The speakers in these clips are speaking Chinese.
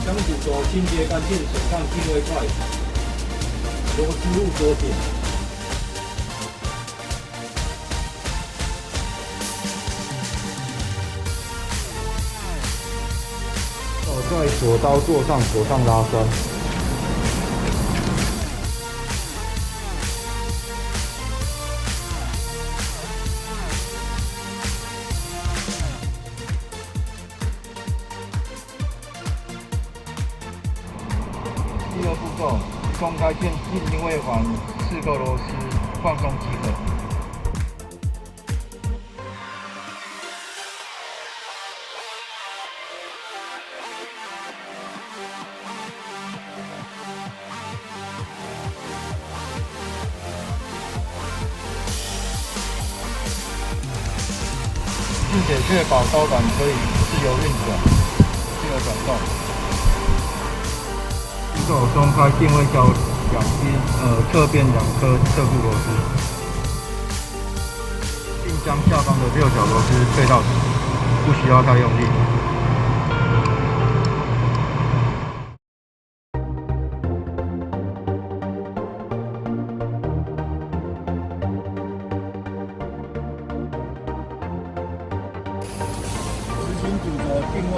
将主轴清洁干净，手上定位块，螺丝入锁紧。在锁刀座上锁上拉栓。第二步骤，松开线性定位环4个螺丝，放松即可。并且确保刀杆可以自由运转，进而转动。扶手松开定位销侧边2颗侧固螺丝，并将下方的6角螺丝退到底，不需要太用力。执行主轴定位。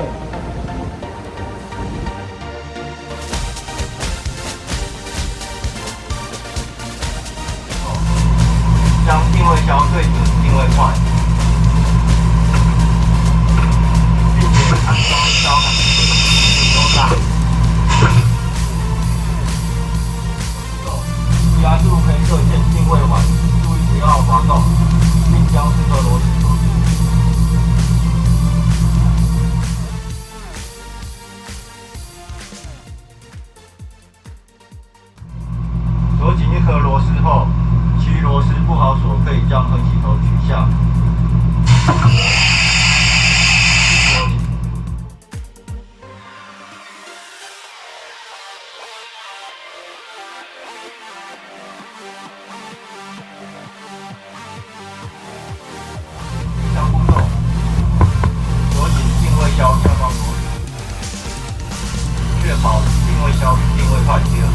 将定位销对准定位块，并且安装胶囊手上。压住黑色线定位环，注意不要滑动，并将4个螺丝锁紧。锁紧1颗螺丝后，其余螺丝不好锁，可以将横起头取下。第3步骤，锁紧定位销下方螺丝，确保定位销与定位块结合，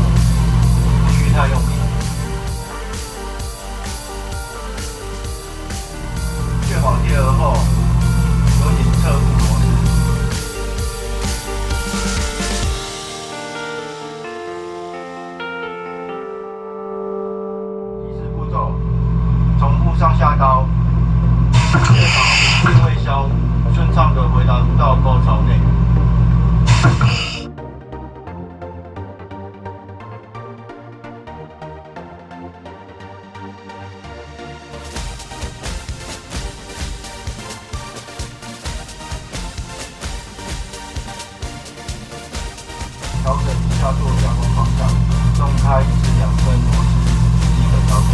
不需太用力。确保结合后，锁紧侧固螺丝。第4步骤，重复上下刀，确保定位销顺畅地回答到沟槽内。调整下座加工方向，松开至2根螺丝即可调整。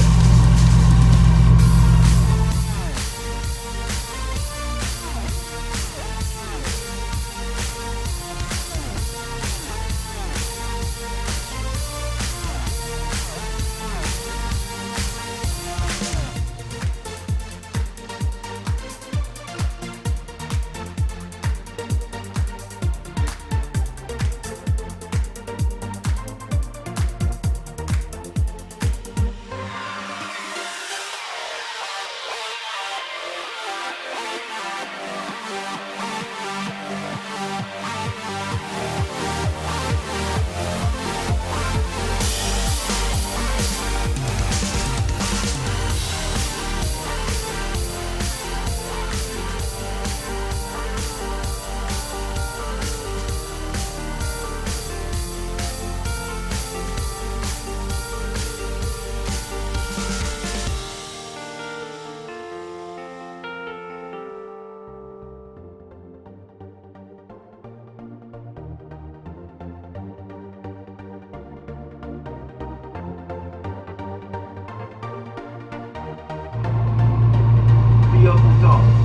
第2步骤。